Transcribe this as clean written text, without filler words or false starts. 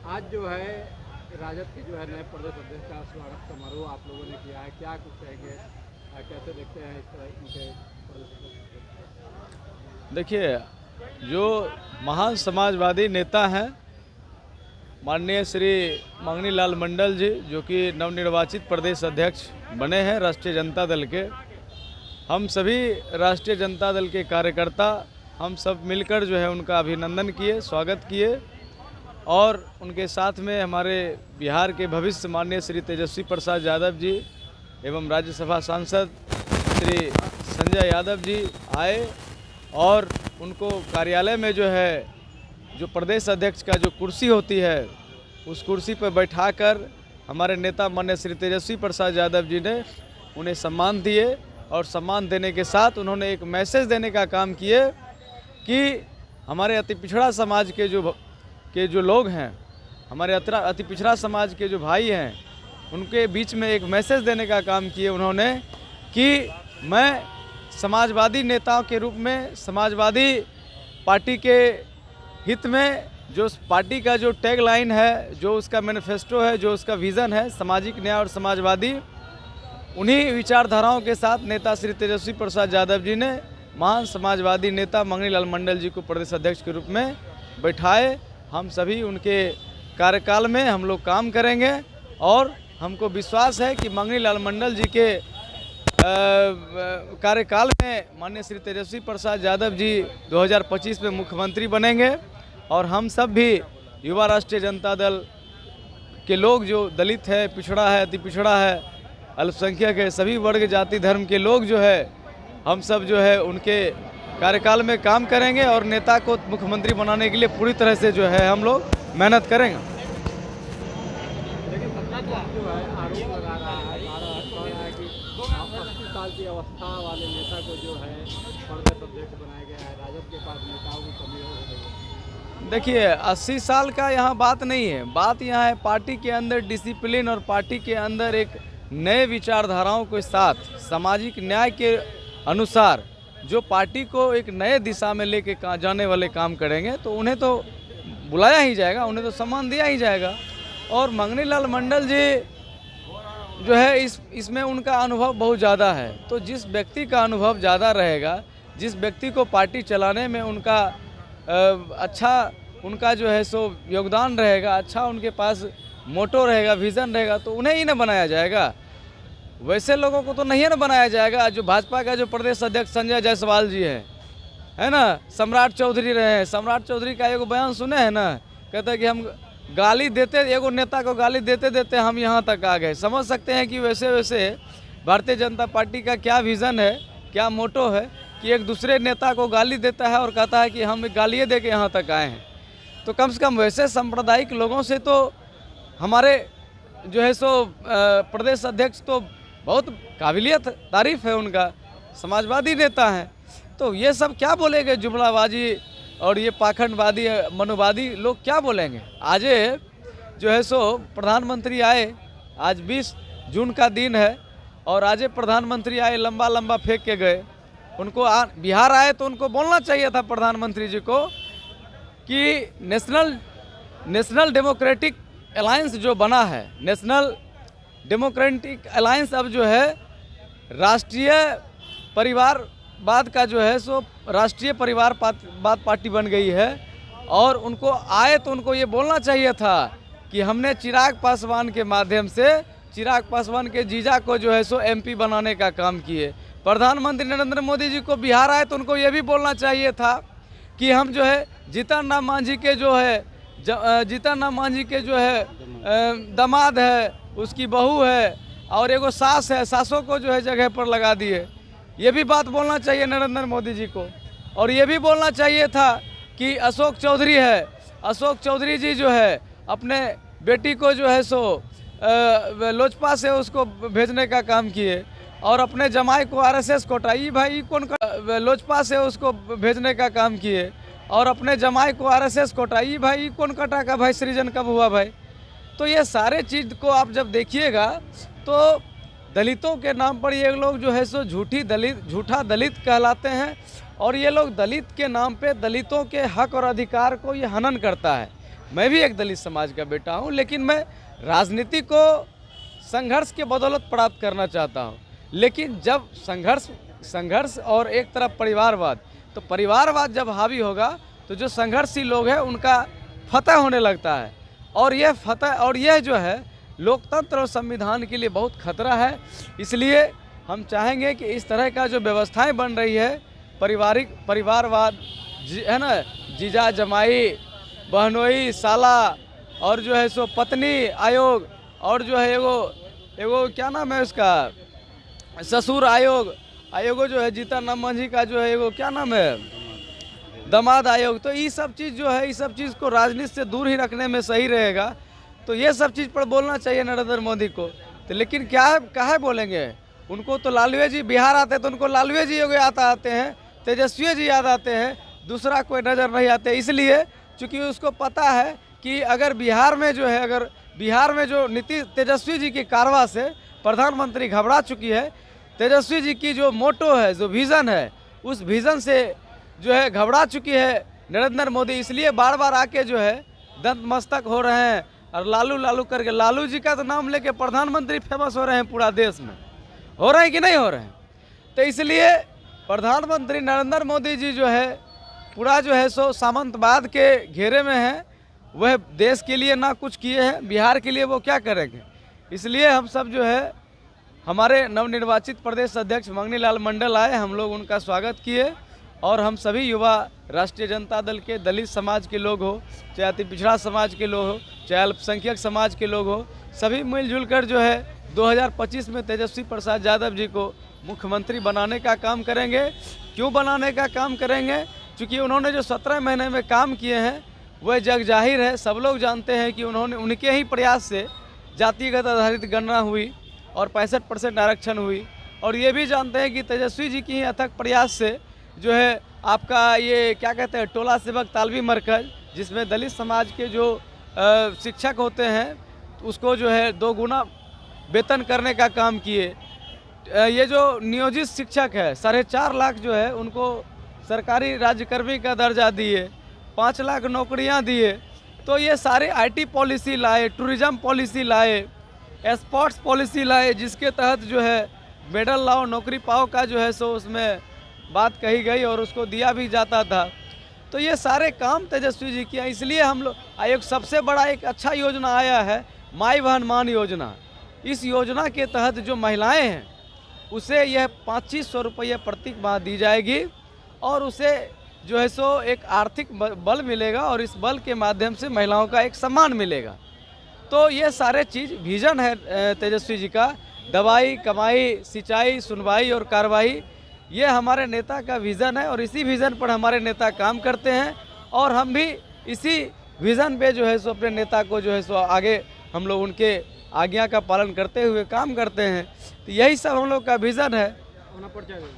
आज जो है राजद के जो है नए प्रदेश अध्यक्ष का स्वागत समारोह आप लोगों ने किया है, क्या कुछ कहेंगे, कैसे देखते हैं इस तरह इनके प्रदेश अध्यक्ष? देखिए, जो महान समाजवादी नेता हैं माननीय श्री मंगनी लाल मंडल जी, जो कि नवनिर्वाचित प्रदेश अध्यक्ष बने हैं राष्ट्रीय जनता दल के, हम सभी राष्ट्रीय जनता दल के कार्यकर्ता हम सब मिलकर जो है उनका अभिनंदन किए, स्वागत किए और उनके साथ में हमारे बिहार के भविष्य माननीय श्री तेजस्वी प्रसाद यादव जी एवं राज्यसभा सांसद श्री संजय यादव जी आए और उनको कार्यालय में जो है जो प्रदेश अध्यक्ष का जो कुर्सी होती है उस कुर्सी पर बैठाकर हमारे नेता माननीय श्री तेजस्वी प्रसाद यादव जी ने उन्हें सम्मान दिए और सम्मान देने के साथ उन्होंने एक मैसेज देने का काम किए कि हमारे अति पिछड़ा समाज के जो लोग हैं, हमारे अति पिछड़ा समाज के जो भाई हैं, उनके बीच में एक मैसेज देने का काम किए उन्होंने कि मैं समाजवादी नेताओं के रूप में समाजवादी पार्टी के हित में जो पार्टी का जो टैग लाइन है, जो उसका मैनिफेस्टो है, जो उसका विज़न है सामाजिक न्याय और समाजवादी, उन्हीं विचारधाराओं के साथ नेता श्री तेजस्वी प्रसाद यादव जी ने महान समाजवादी नेता मंगनी लाल मंडल जी को प्रदेश अध्यक्ष के रूप में बैठाए। हम सभी उनके कार्यकाल में हम लोग काम करेंगे और हमको विश्वास है कि मंगनी लाल मंडल जी के कार्यकाल में माननीय श्री तेजस्वी प्रसाद यादव जी 2025 में मुख्यमंत्री बनेंगे और हम सब भी युवा राष्ट्रीय जनता दल के लोग जो दलित है, पिछड़ा है, अति पिछड़ा है, अल्पसंख्यक है, सभी वर्ग जाति धर्म के लोग जो है हम सब जो है उनके कार्यकाल में काम करेंगे और नेता को मुख्यमंत्री बनाने के लिए पूरी तरह से जो है हम लोग मेहनत करेंगे। लेकिन सरकार जो है आरोप लगा रहा है कि 80 साल की अवस्था वाले नेता को जो है प्रदेश अध्यक्ष बनाया गया है, राजद के पास नेताओं की कमी हो गई है। देखिए, 80 साल का यहाँ बात नहीं है, बात यहाँ है पार्टी के अंदर डिसिप्लिन और पार्टी के अंदर एक नए विचारधाराओं के साथ सामाजिक न्याय के अनुसार जो पार्टी को एक नए दिशा में लेके जाने वाले काम करेंगे तो उन्हें तो बुलाया ही जाएगा, उन्हें तो सम्मान दिया ही जाएगा। और मंगनी लाल मंडल जी जो है इसमें उनका अनुभव बहुत ज़्यादा है, तो जिस व्यक्ति का अनुभव ज़्यादा रहेगा, जिस व्यक्ति को पार्टी चलाने में उनका अच्छा उनका जो है सो योगदान रहेगा, अच्छा उनके पास मोटो रहेगा, विज़न रहेगा, तो उन्हें ही ना बनाया जाएगा। वैसे लोगों को तो नहीं ना बनाया जाएगा। जो भाजपा का जो प्रदेश अध्यक्ष संजय जायसवाल जी है ना, सम्राट चौधरी रहे हैं, सम्राट चौधरी का एगो बयान सुने हैं ना, कहते हैं कि हम गाली देते, एगो नेता को गाली देते देते हम यहाँ तक आ गए। समझ सकते हैं कि वैसे वैसे भारतीय जनता पार्टी का क्या विज़न है, क्या मोटो है कि एक दूसरे नेता को गाली देता है और कहता है कि हम गालियाँ दे के यहाँ तक आए हैं। तो कम से कम वैसे सांप्रदायिक लोगों से तो हमारे जो है सो प्रदेश अध्यक्ष तो बहुत काबिलियत तारीफ़ है, उनका समाजवादी नेता हैं। तो ये सब क्या बोलेंगे, जुमलाबाजी और ये पाखंडवादी मनुवादी लोग क्या बोलेंगे। आज जो है सो प्रधानमंत्री आए, आज 20 जून का दिन है और आज प्रधानमंत्री आए, लंबा लंबा फेंक के गए। उनको बिहार आए तो उनको बोलना चाहिए था प्रधानमंत्री जी को कि नेशनल डेमोक्रेटिक अलायंस जो बना है, नेशनल डेमोक्रेटिक अलायंस अब जो है राष्ट्रीय परिवारवाद का जो है सो राष्ट्रीय परिवारवाद पार्टी बन गई है। और उनको आए तो उनको ये बोलना चाहिए था कि हमने चिराग पासवान के माध्यम से चिराग पासवान के जीजा को जो है सो एमपी बनाने का काम किए। प्रधानमंत्री नरेंद्र मोदी जी को बिहार आए तो उनको ये भी बोलना चाहिए था कि हम जो है जीतन राम मांझी के जो है दामाद है, उसकी बहू है और एगो सास है, सासों को जो है जगह पर लगा दिए। ये भी बात बोलना चाहिए नरेंद्र मोदी जी को। और ये भी बोलना चाहिए था कि अशोक चौधरी है, अशोक चौधरी जी जो है अपने बेटी को जो है सो लोजपा से उसको भेजने का काम किए और अपने जमाई को आरएसएस कोटा, ये भाई कौन लोजपा से उसको भेजने का काम किए और अपने जमाई को आरएसएस कोटा, ये भाई कौन कटा का भाई, सृजन कब हुआ भाई। तो ये सारे चीज़ को आप जब देखिएगा तो दलितों के नाम पर ये लोग जो है सो झूठा दलित कहलाते हैं और ये लोग दलित के नाम पे दलितों के हक और अधिकार को ये हनन करता है। मैं भी एक दलित समाज का बेटा हूँ, लेकिन मैं राजनीति को संघर्ष के बदौलत प्राप्त करना चाहता हूँ। लेकिन जब संघर्ष और एक तरफ परिवारवाद, तो परिवारवाद जब हावी होगा तो जो संघर्षशील लोग हैं उनका फतह होने लगता है, और यह फतह और यह जो है लोकतंत्र और संविधान के लिए बहुत खतरा है। इसलिए हम चाहेंगे कि इस तरह का जो व्यवस्थाएं बन रही है, परिवारवाद है ना, जीजा जमाई बहनोई साला और जो है सो पत्नी आयोग, और जो है एगो क्या नाम है उसका, ससुर आयोग जो है जीतन मांझी का जो है एगो क्या नाम है, दामाद आयोग। तो ये सब चीज़ जो है, इस सब चीज़ को राजनीति से दूर ही रखने में सही रहेगा। तो ये सब चीज़ पर बोलना चाहिए नरेंद्र मोदी को। तो लेकिन क्या बोलेंगे, उनको तो लालू जी बिहार आते हैं तो उनको लालू जी याद आते हैं, तेजस्वी जी याद आते हैं, दूसरा कोई नज़र नहीं आते। इसलिए चूँकि उसको पता है कि अगर बिहार में जो तेजस्वी जी की कारवा से प्रधानमंत्री घबरा चुकी है, तेजस्वी जी की जो मोटो है, जो विज़न है, उस विज़न से जो है घबरा चुकी है नरेंद्र मोदी। इसलिए बार बार आके जो है दंत मस्तक हो रहे हैं और लालू करके, लालू जी का तो नाम लेके प्रधानमंत्री फेमस हो रहे हैं पूरा देश में। हो रहे हैं कि नहीं हो रहे हैं? तो इसलिए प्रधानमंत्री नरेंद्र मोदी जी जो है पूरा जो है सो सामंतवाद के घेरे में है। वह देश के लिए ना कुछ किए हैं, बिहार के लिए वो क्या करेंगे। इसलिए हम सब जो है, हमारे नवनिर्वाचित प्रदेश अध्यक्ष मंगनी लाल मंडल आए, हम लोग उनका स्वागत किए, और हम सभी युवा राष्ट्रीय जनता दल के, दलित समाज के लोग हो, चाहे अति पिछड़ा समाज के लोग हो, चाहे अल्पसंख्यक समाज के लोग हो, सभी मिलजुल कर जो है 2025 में तेजस्वी प्रसाद यादव जी को मुख्यमंत्री बनाने का काम करेंगे। क्यों बनाने का काम करेंगे? क्योंकि उन्होंने जो 17 महीने में काम किए हैं वह जग जाहिर है, सब लोग जानते हैं कि उनके ही प्रयास से जातिगत आधारित गणना हुई और 65% आरक्षण हुई। और ये भी जानते हैं कि तेजस्वी जी की ही अथक प्रयास से जो है आपका ये क्या कहते हैं, टोला सेवक तालवी मरकज, जिसमें दलित समाज के जो शिक्षक होते हैं उसको जो है 2 गुना वेतन करने का काम किए। ये जो नियोजित शिक्षक है 4.5 लाख जो है उनको सरकारी राज्यकर्मी का दर्जा दिए, 5 लाख नौकरियां दिए। तो ये सारे IT पॉलिसी लाए, टूरिज्म पॉलिसी लाए, स्पोर्ट्स पॉलिसी लाए, जिसके तहत जो है मेडल लाओ नौकरी पाओ का जो है सो उसमें बात कही गई और उसको दिया भी जाता था। तो ये सारे काम तेजस्वी जी किया। इसलिए हम लोग आयोग सबसे बड़ा एक अच्छा योजना आया है, माई बहन मान योजना। इस योजना के तहत जो महिलाएं हैं उसे यह 2500 रुपये प्रति माह दी जाएगी, और उसे जो है सो एक आर्थिक बल मिलेगा, और इस बल के माध्यम से महिलाओं का एक सम्मान मिलेगा। तो ये सारे चीज़ विजन है तेजस्वी जी का, दवाई कमाई सिंचाई सुनवाई और कार्रवाई, ये हमारे नेता का विज़न है, और इसी विज़न पर हमारे नेता काम करते हैं, और हम भी इसी विज़न पे जो है सो अपने नेता को जो है सो आगे हम लोग उनके आज्ञा का पालन करते हुए काम करते हैं। तो यही सब हम लोग का विज़न है।